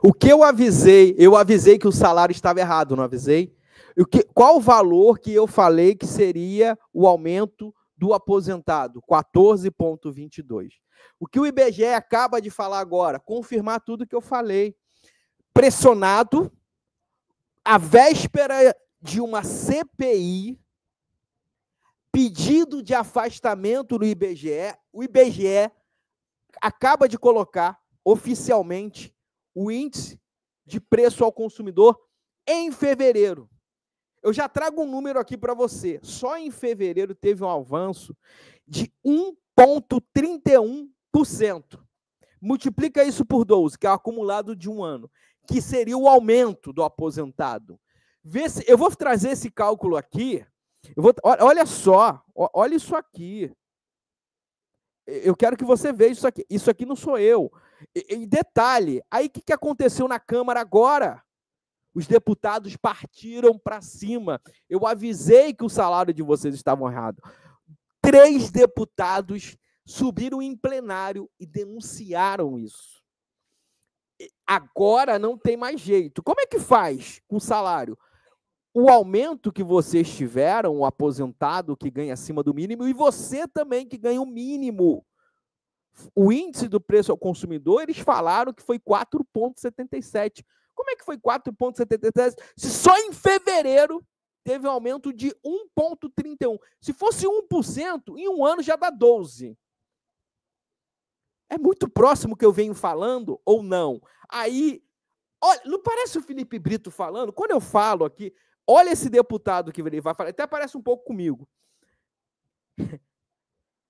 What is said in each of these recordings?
O que eu avisei que o salário estava errado, não avisei? Qual o valor que eu falei que seria o aumento do aposentado? 14,22. O que o IBGE acaba de falar agora? Confirmar tudo que eu falei. Pressionado, à véspera de uma CPI, pedido de afastamento no IBGE, o IBGE acaba de colocar oficialmente o índice de preço ao consumidor em fevereiro. Eu já trago um número aqui para você. Só em fevereiro teve um avanço de 1,31%. Multiplica isso por 12, que é o acumulado de um ano, que seria o aumento do aposentado. Eu vou trazer esse cálculo aqui. Olha só, olha isso aqui. Eu quero que você veja isso aqui. Isso aqui não sou eu. E detalhe, aí o que aconteceu na Câmara agora? Os deputados partiram para cima. Eu avisei que o salário de vocês estava errado. 3 deputados subiram em plenário e denunciaram isso. Agora não tem mais jeito. Como é que faz com o salário? O aumento que vocês tiveram, o aposentado que ganha acima do mínimo, e você também que ganha o mínimo. O índice do preço ao consumidor, eles falaram que foi 4,77. Como é que foi 4,77? Se só em fevereiro teve um aumento de 1,31. Se fosse 1%, em um ano já dá 12. É muito próximo que eu venho falando ou não? Aí, olha, não parece o Felipe Brito falando? Quando eu falo aqui, olha esse deputado que ele vai falar, até parece um pouco comigo.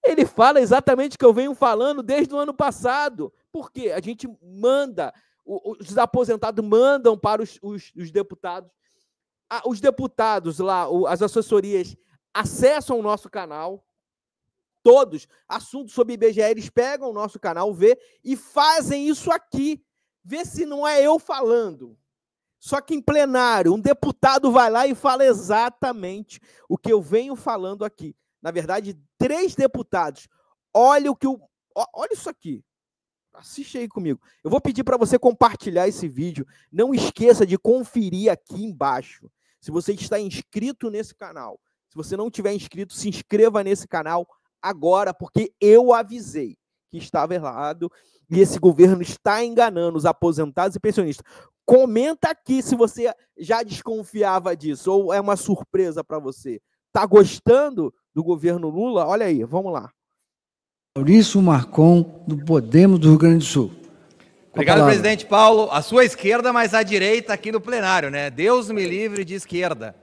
Ele fala exatamente o que eu venho falando desde o ano passado. Por quê? A gente manda, os aposentados mandam para os deputados. Os deputados lá, as assessorias, acessam o nosso canal. Todos, assuntos sobre IBGE, eles pegam o nosso canal, vê e fazem isso aqui. Vê se não é eu falando. Só que em plenário, um deputado vai lá e fala exatamente o que eu venho falando aqui. Na verdade, 3 deputados. Olha isso aqui. Assiste aí comigo. Eu vou pedir para você compartilhar esse vídeo. Não esqueça de conferir aqui embaixo. Se você está inscrito nesse canal. Se você não tiver inscrito, se inscreva nesse canal agora, porque eu avisei que estava errado e esse governo está enganando os aposentados e pensionistas. Comenta aqui se você já desconfiava disso ou é uma surpresa para você. Está gostando do governo Lula? Olha aí, vamos lá. Maurício Marcon, do Podemos do Rio Grande do Sul. Obrigado, presidente Paulo. À sua esquerda, mas à direita aqui no plenário, né? Deus me livre de esquerda.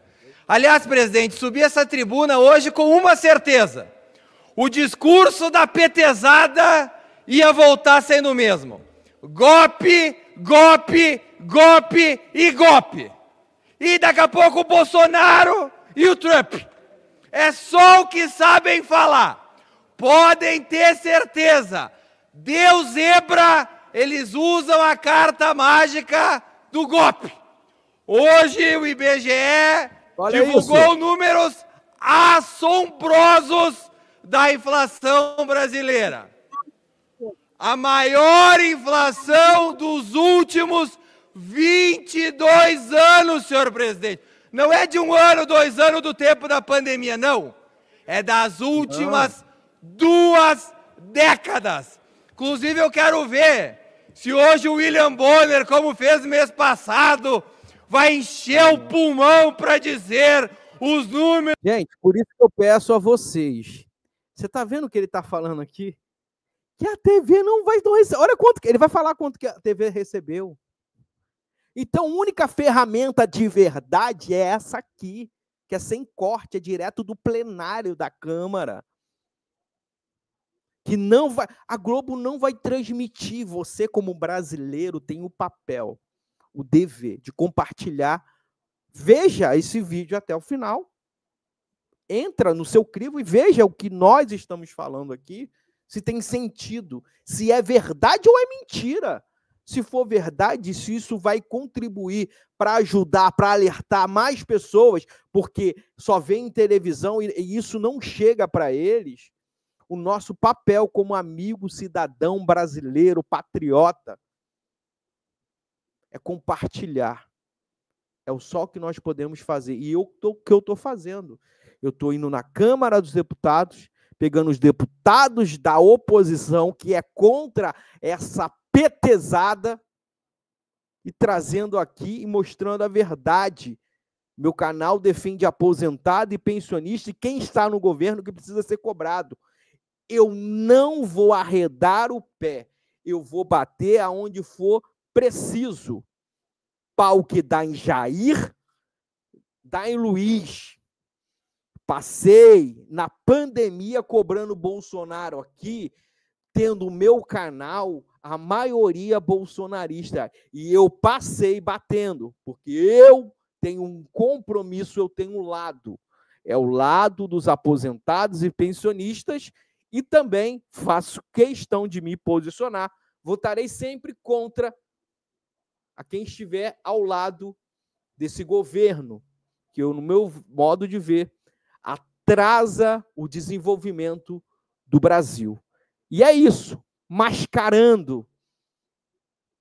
Aliás, presidente, subi essa tribuna hoje com uma certeza. O discurso da petezada ia voltar sendo o mesmo. Golpe, golpe, golpe e golpe. E daqui a pouco o Bolsonaro e o Trump. É só o que sabem falar. Podem ter certeza. Deus zebra, eles usam a carta mágica do golpe. Hoje o IBGE divulgou números assombrosos da inflação brasileira. A maior inflação dos últimos 22 anos, senhor presidente. Não é de 1 ano, 2 anos do tempo da pandemia, não. É das últimas 2 décadas. Inclusive, eu quero ver se hoje o William Bonner, como fez mês passado, vai encher o pulmão para dizer os números. Gente, por isso que eu peço a vocês. Você está vendo o que ele está falando aqui? Que a TV não receber. Olha quanto ele vai falar quanto que a TV recebeu. Então, a única ferramenta de verdade é essa aqui, que é sem corte, é direto do plenário da Câmara. Que não vai, a Globo não vai transmitir. Você, como brasileiro, tem o papel, o dever de compartilhar. Veja esse vídeo até o final. Entra no seu crivo e veja o que nós estamos falando aqui, se tem sentido, se é verdade ou é mentira. Se for verdade, se isso vai contribuir para ajudar, para alertar mais pessoas, porque só vê em televisão e isso não chega para eles, o nosso papel como amigo, cidadão brasileiro, patriota, é compartilhar. É só o que nós podemos fazer. E o que eu estou fazendo? Eu estou indo na Câmara dos Deputados, pegando os deputados da oposição, que é contra essa petezada, e trazendo aqui e mostrando a verdade. Meu canal defende aposentado e pensionista e quem está no governo que precisa ser cobrado. Eu não vou arredar o pé. Eu vou bater aonde for preciso. Pau que dá em Jair, dá em Luiz. Passei na pandemia cobrando Bolsonaro aqui, tendo o meu canal, a maioria bolsonarista. E eu passei batendo, porque eu tenho um compromisso, eu tenho um lado. É o lado dos aposentados e pensionistas e também faço questão de me posicionar. Votarei sempre contra a quem estiver ao lado desse governo, que eu, no meu modo de ver, atrasa o desenvolvimento do Brasil. E é isso, mascarando,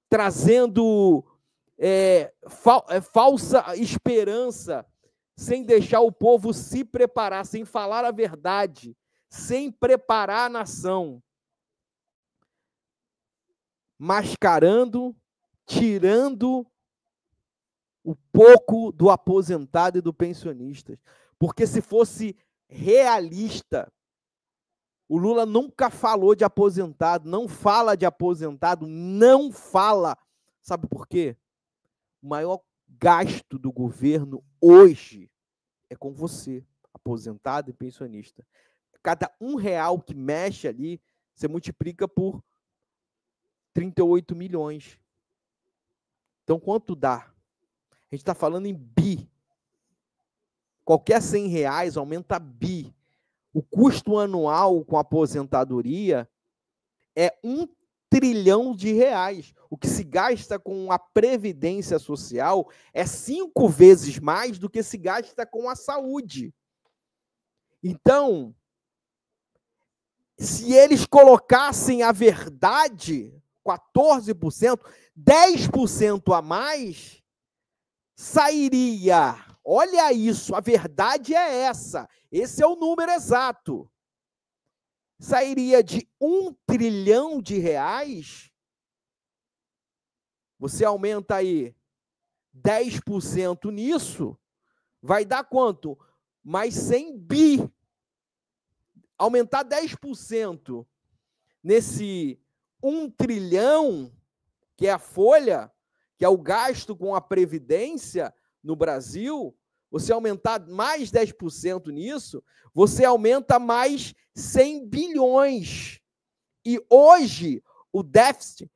trazendo falsa esperança, sem deixar o povo se preparar, sem falar a verdade, sem preparar a nação. Mascarando, tirando o pouco do aposentado e do pensionista. Porque se fosse realista, o Lula nunca falou de aposentado, não fala de aposentado, não fala. Sabe por quê? O maior gasto do governo hoje é com você, aposentado e pensionista. Cada R$1 que mexe ali, você multiplica por 38 milhões. Então, quanto dá? A gente está falando em bi. Qualquer R$100 aumenta bi. O custo anual com a aposentadoria é R$1 trilhão. O que se gasta com a Previdência Social é 5 vezes mais do que se gasta com a saúde. Então, se eles colocassem a verdade, 14%, 10% a mais, sairia. Olha isso, a verdade é essa. Esse é o número exato. Sairia de R$1 trilhão. Você aumenta aí 10% nisso, vai dar quanto? Mais 100 bi. Aumentar 10% nesse 1 trilhão, que é a folha, que é o gasto com a Previdência no Brasil, você aumentar mais 10% nisso, você aumenta mais 100 bilhões. E hoje, o déficit,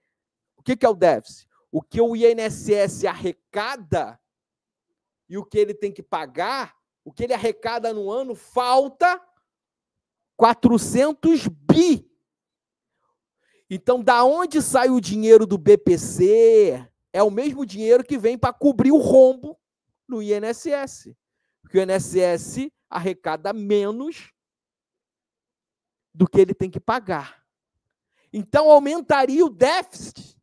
o que é o déficit? O que o INSS arrecada e o que ele tem que pagar, o que ele arrecada no ano, falta 400 bi. Então, da onde sai o dinheiro do BPC? É o mesmo dinheiro que vem para cobrir o rombo no INSS. Porque o INSS arrecada menos do que ele tem que pagar. Então, aumentaria o déficit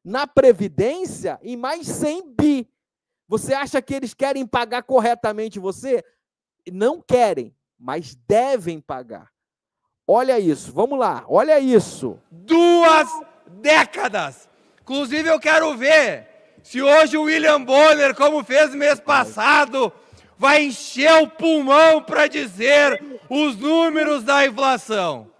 na Previdência em mais 100 bi. Você acha que eles querem pagar corretamente você? Não querem, mas devem pagar. Olha isso, vamos lá, olha isso. 2 décadas. Inclusive, eu quero ver se hoje o William Bonner, como fez mês passado, vai encher o pulmão para dizer os números da inflação.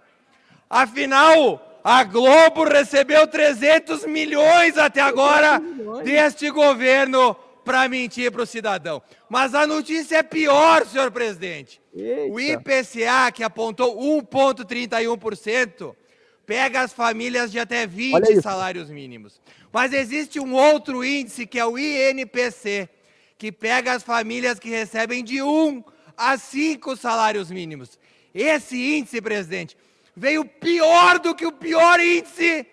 Afinal, a Globo recebeu 300 milhões até agora deste governo para mentir para o cidadão. Mas a notícia é pior, senhor presidente. Eita. O IPCA, que apontou 1,31%, pega as famílias de até 20 salários mínimos. Mas existe um outro índice, que é o INPC, que pega as famílias que recebem de 1 a 5 salários mínimos. Esse índice, presidente, veio pior do que o pior índice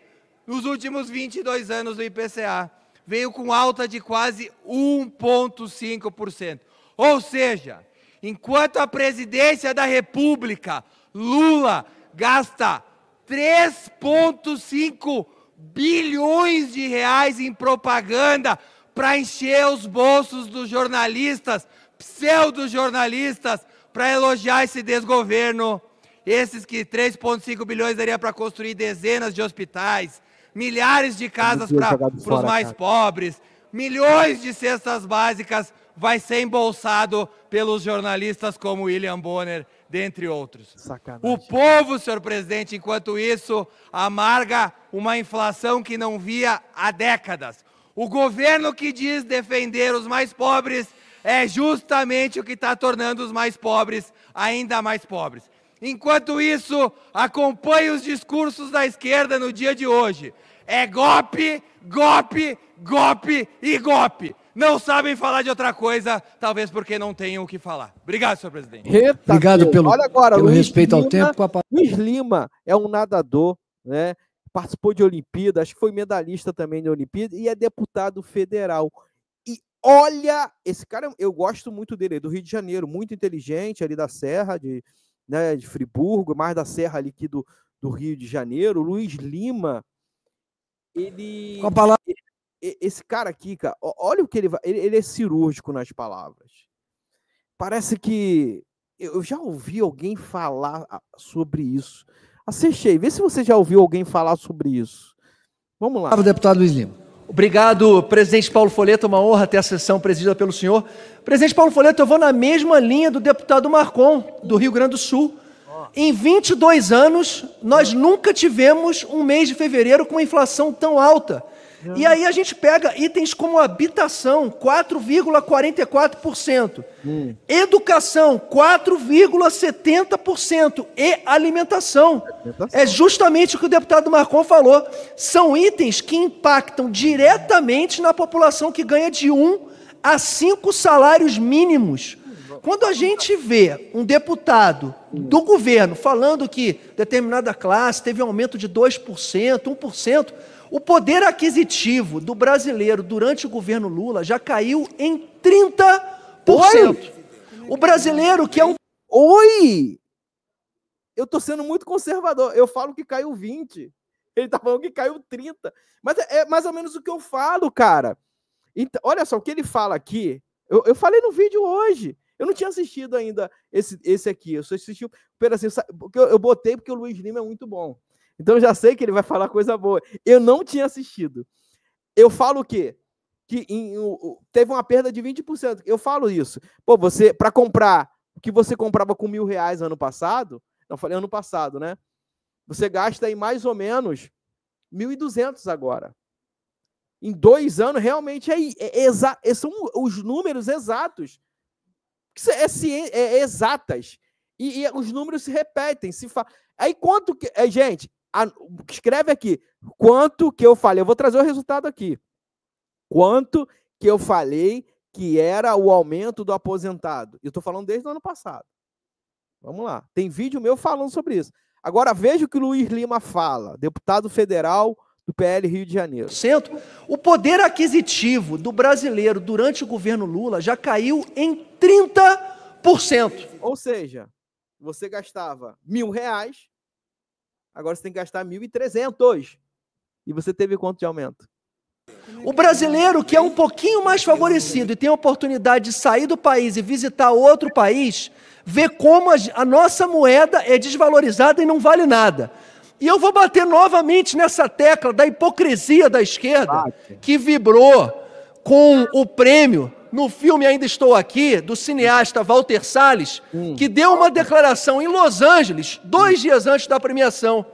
nos últimos 22 anos do IPCA. Veio com alta de quase 1,5%. Ou seja, enquanto a presidência da República, Lula, gasta 3,5 bilhões de reais em propaganda para encher os bolsos dos jornalistas, pseudo-jornalistas, para elogiar esse desgoverno. Esses que 3,5 bilhões daria para construir dezenas de hospitais, milhares de casas para os mais pobres, milhões de cestas básicas, vai ser embolsado pelos jornalistas como William Bonner, dentre outros. Sacanagem. O povo, senhor presidente, enquanto isso, amarga uma inflação que não via há décadas. O governo que diz defender os mais pobres é justamente o que está tornando os mais pobres ainda mais pobres. Enquanto isso, acompanhe os discursos da esquerda no dia de hoje. É golpe, golpe, golpe e golpe. Não sabem falar de outra coisa, talvez porque não tenham o que falar. Obrigado, senhor presidente. Obrigado pelo respeito ao tempo. Luiz Lima é um nadador, né? Participou de Olimpíada, acho que foi medalhista também de Olimpíada e é deputado federal. E olha, esse cara, eu gosto muito dele, é do Rio de Janeiro, muito inteligente, ali da Serra, de Friburgo, mais da Serra ali aqui do Rio de Janeiro. Luiz Lima, ele... Com a palavra... Esse cara aqui, cara, olha o que ele vai... Ele é cirúrgico nas palavras. Parece que... Eu já ouvi alguém falar sobre isso. Assiste aí, vê se você já ouviu alguém falar sobre isso. Vamos lá. Deputado Luiz Lima. Obrigado, presidente Paulo Folleto, uma honra ter a sessão presidida pelo senhor. Presidente Paulo Folleto, eu vou na mesma linha do deputado Marcon, do Rio Grande do Sul. Em 22 anos, nós nunca tivemos um mês de fevereiro com uma inflação tão alta. E aí a gente pega itens como habitação, 4,44%, educação, 4,70% e alimentação. É justamente o que o deputado Marcon falou. São itens que impactam diretamente na população que ganha de 1 a 5 salários mínimos. Quando a gente vê um deputado do governo falando que determinada classe teve um aumento de 2%, 1%, o poder aquisitivo do brasileiro durante o governo Lula já caiu em 30%. Oi? O brasileiro que é um... Oi! Eu tô sendo muito conservador. Eu falo que caiu 20%. Ele tá falando que caiu 30%. Mas é mais ou menos o que eu falo, cara. Então, olha só, o que ele fala aqui... Eu falei no vídeo hoje. Eu não tinha assistido ainda esse aqui. Eu só assisti um pedacinho. Porque eu botei porque o Luiz Lima é muito bom. Então eu já sei que ele vai falar coisa boa. Eu não tinha assistido. Eu falo o quê? Que teve uma perda de 20%. Eu falo isso. Pô, você, para comprar o que você comprava com R$1.000 ano passado, não falei ano passado, né? Você gasta aí mais ou menos 1.200 agora. Em 2 anos, realmente são os números exatos. Exatas. E os números se repetem. Aí quanto que... gente, escreve aqui. Quanto que eu falei? Eu vou trazer o resultado aqui. Quanto que eu falei que era o aumento do aposentado? Eu estou falando desde o ano passado. Vamos lá. Tem vídeo meu falando sobre isso. Agora veja o que o Luiz Lima fala, deputado federal do PL Rio de Janeiro. O poder aquisitivo do brasileiro durante o governo Lula já caiu em 30%. Ou seja, você gastava R$1.000, agora você tem que gastar 1.300. E você teve quanto de aumento? O brasileiro que é um pouquinho mais favorecido e tem a oportunidade de sair do país e visitar outro país, vê como a nossa moeda é desvalorizada e não vale nada. E eu vou bater novamente nessa tecla da hipocrisia da esquerda, que vibrou com o prêmio no filme Ainda Estou Aqui, do cineasta Walter Salles, que deu uma declaração em Los Angeles, 2 dias antes da premiação.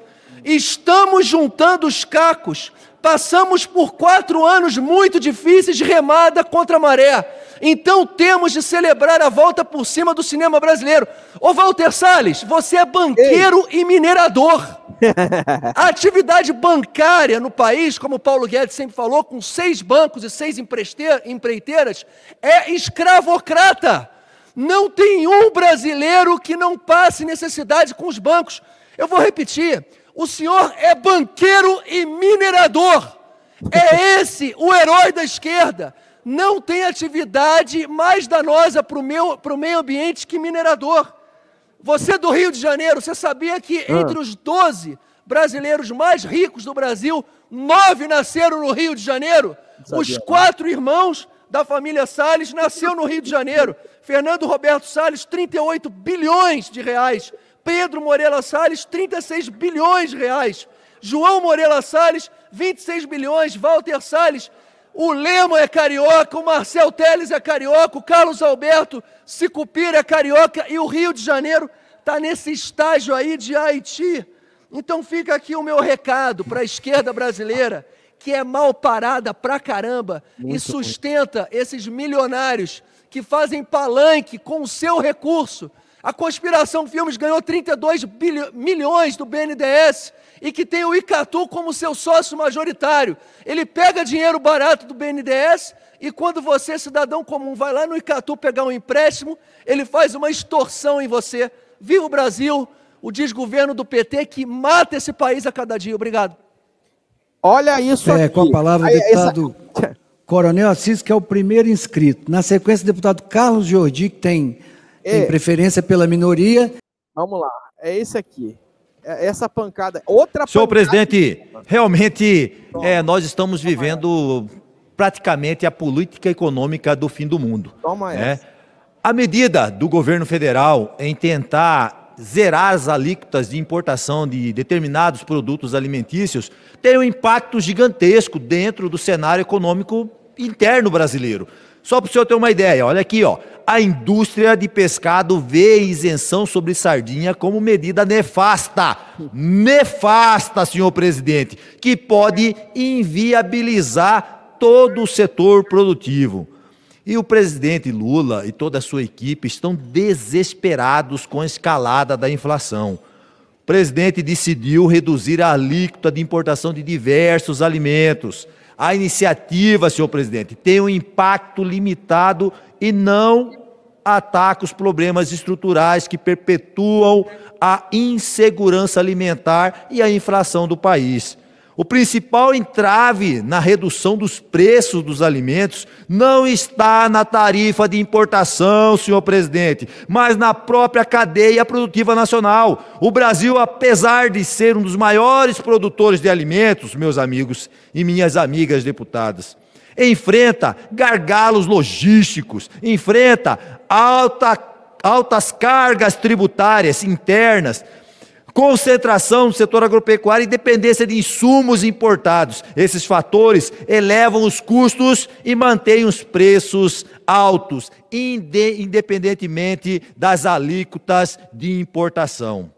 Estamos juntando os cacos, passamos por 4 anos muito difíceis de remada contra a maré. Então temos de celebrar a volta por cima do cinema brasileiro. Ô Walter Salles, você é banqueiro e minerador. A atividade bancária no país, como o Paulo Guedes sempre falou, com 6 bancos e 6 empreiteiras, é escravocrata. Não tem um brasileiro que não passe necessidade com os bancos. Eu vou repetir, o senhor é banqueiro e minerador. É esse o herói da esquerda. Não tem atividade mais danosa para o meio ambiente que minerador. Você do Rio de Janeiro, você sabia que entre os 12 brasileiros mais ricos do Brasil, 9 nasceram no Rio de Janeiro. Os 4 irmãos da família Salles nasceram no Rio de Janeiro. Fernando Roberto Salles, 38 bilhões de reais. Pedro Moreira Salles, 36 bilhões de reais. João Moreira Salles, 26 bilhões. Walter Salles, o Lema é carioca, o Marcel Teles é carioca, o Carlos Alberto Sicupira é carioca e o Rio de Janeiro está nesse estágio aí de Haiti. Então fica aqui o meu recado para a esquerda brasileira, que é mal parada pra caramba e sustenta esses milionários que fazem palanque com o seu recurso. A Conspiração Filmes ganhou 32 milhões do BNDES e que tem o Icatu como seu sócio majoritário. Ele pega dinheiro barato do BNDES e quando você, cidadão comum, vai lá no Icatu pegar um empréstimo, ele faz uma extorsão em você. Viva o Brasil, o desgoverno do PT que mata esse país a cada dia. Obrigado. Olha isso aqui. Com a palavra, o deputado Coronel Assis, que é o primeiro inscrito. Na sequência, o deputado Carlos Jordi, que tem preferência pela minoria. Vamos lá, é esse aqui. Essa pancada. Outra Senhor pancada. presidente, realmente nós estamos vivendo praticamente a política econômica do fim do mundo. Toma essa. A medida do governo federal em tentar zerar as alíquotas de importação de determinados produtos alimentícios tem um impacto gigantesco dentro do cenário econômico interno brasileiro. Só para o senhor ter uma ideia, olha aqui, ó, a indústria de pescado vê isenção sobre sardinha como medida nefasta, senhor presidente, que pode inviabilizar todo o setor produtivo. E o presidente Lula e toda a sua equipe estão desesperados com a escalada da inflação. O presidente decidiu reduzir a alíquota de importação de diversos alimentos. A iniciativa, senhor presidente, tem um impacto limitado e não ataca os problemas estruturais que perpetuam a insegurança alimentar e a inflação do país. O principal entrave na redução dos preços dos alimentos não está na tarifa de importação, senhor presidente, mas na própria cadeia produtiva nacional. O Brasil, apesar de ser um dos maiores produtores de alimentos, meus amigos e minhas amigas deputadas, enfrenta gargalos logísticos, enfrenta altas cargas tributárias internas, concentração no setor agropecuário e dependência de insumos importados. Esses fatores elevam os custos e mantêm os preços altos, independentemente das alíquotas de importação.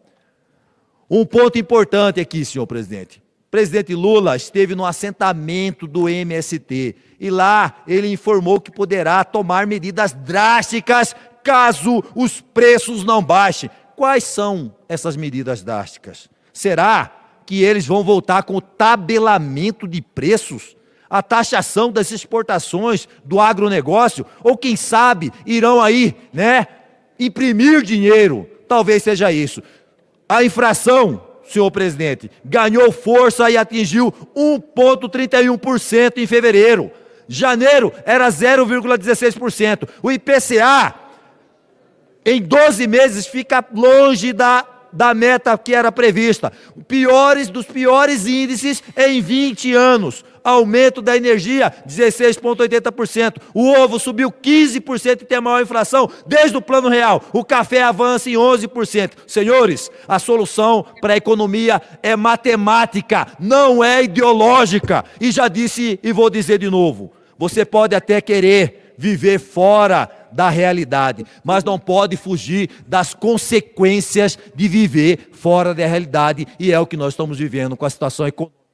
Um ponto importante aqui, senhor presidente. O presidente Lula esteve no assentamento do MST e lá ele informou que poderá tomar medidas drásticas caso os preços não baixem. Quais são essas medidas drásticas? Será que eles vão voltar com o tabelamento de preços? A taxação das exportações do agronegócio? Ou quem sabe irão aí, imprimir dinheiro? Talvez seja isso. A inflação, senhor presidente, ganhou força e atingiu 1,31% em fevereiro. Janeiro era 0,16%. O IPCA em 12 meses fica longe da meta que era prevista. Dos piores índices em 20 anos. Aumento da energia, 16,80%. O ovo subiu 15% e tem a maior inflação desde o Plano Real. O café avança em 11%. Senhores, a solução para a economia é matemática, não é ideológica. E já disse e vou dizer de novo, você pode até querer viver fora da realidade, mas não pode fugir das consequências de viver fora da realidade, e é o que nós estamos vivendo com a situação econômica.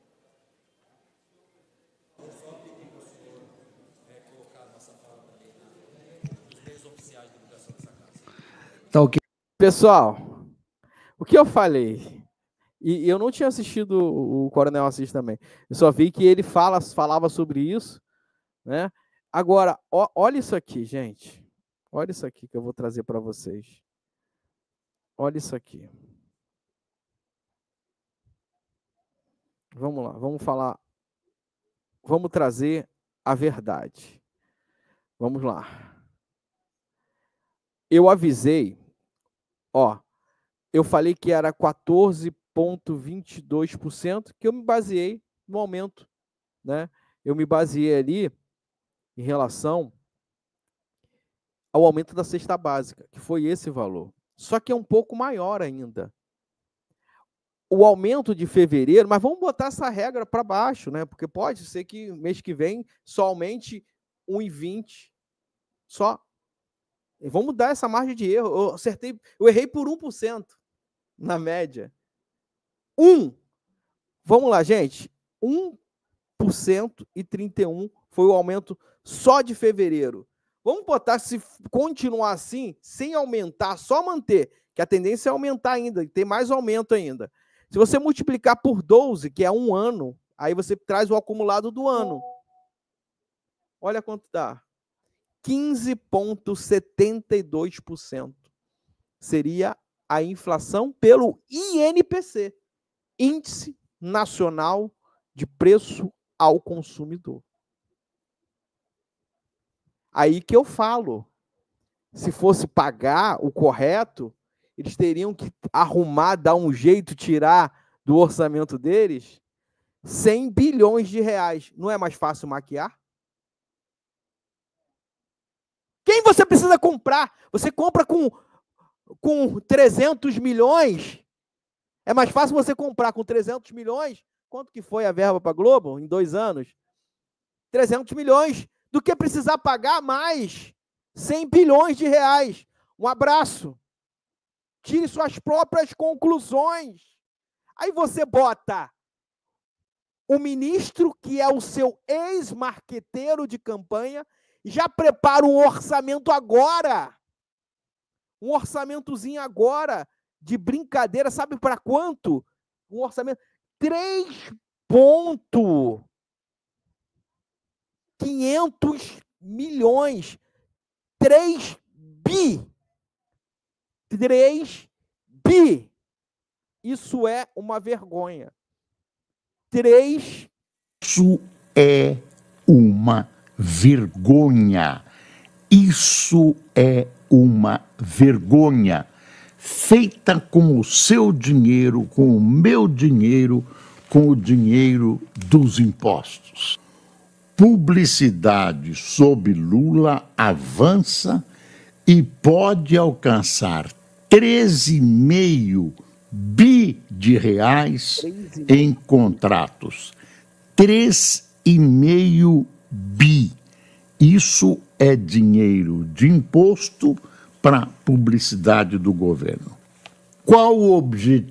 Tá ok. Pessoal, o que eu falei, e eu não tinha assistido o Coronel Assis também, eu só vi que ele falava sobre isso, né? Agora, olha isso aqui, gente. Olha isso aqui que eu vou trazer para vocês. Olha isso aqui. Vamos lá, vamos falar. Vamos trazer a verdade. Vamos lá. Eu avisei, eu falei que era 14,22%, que eu me baseei no aumento, né? Eu me baseei ali em relação ao aumento da cesta básica, que foi esse valor. Só que é um pouco maior ainda. O aumento de fevereiro, mas vamos botar essa regra para baixo, né? Porque pode ser que mês que vem só aumente 1,20 só. E vamos dar essa margem de erro. Eu errei por 1% na média. Vamos lá, gente. 1% e 31 foi o aumento só de fevereiro. Vamos botar, se continuar assim, sem aumentar, só manter, que a tendência é aumentar ainda, e tem mais aumento ainda. Se você multiplicar por 12, que é um ano, aí você traz o acumulado do ano. Olha quanto dá. 15,72% seria a inflação pelo INPC, Índice Nacional de Preço ao Consumidor. Aí que eu falo, se fosse pagar o correto, eles teriam que arrumar, dar um jeito, tirar do orçamento deles 100 bilhões de reais. Não é mais fácil maquiar? Quem você precisa comprar? Você compra com 300 milhões? É mais fácil você comprar com 300 milhões? Quanto que foi a verba para a Globo em 2 anos? 300 milhões. Do que precisar pagar mais 100 bilhões de reais. Um abraço. Tire suas próprias conclusões. Aí você bota o ministro, que é o seu ex-marqueteiro de campanha, já prepara um orçamento agora. Um orçamentozinho agora, de brincadeira, sabe para quanto? Um orçamento 3,500 milhões. 3 bi. 3 bi. Isso é uma vergonha. 3. Isso é uma vergonha. Isso é uma vergonha. Feita com o seu dinheiro, com o meu dinheiro, com o dinheiro dos impostos. Publicidade sob Lula avança e pode alcançar 13,5 bi de reais em contratos. 3,5 bi. Isso é dinheiro de imposto para publicidade do governo. Qual o objetivo?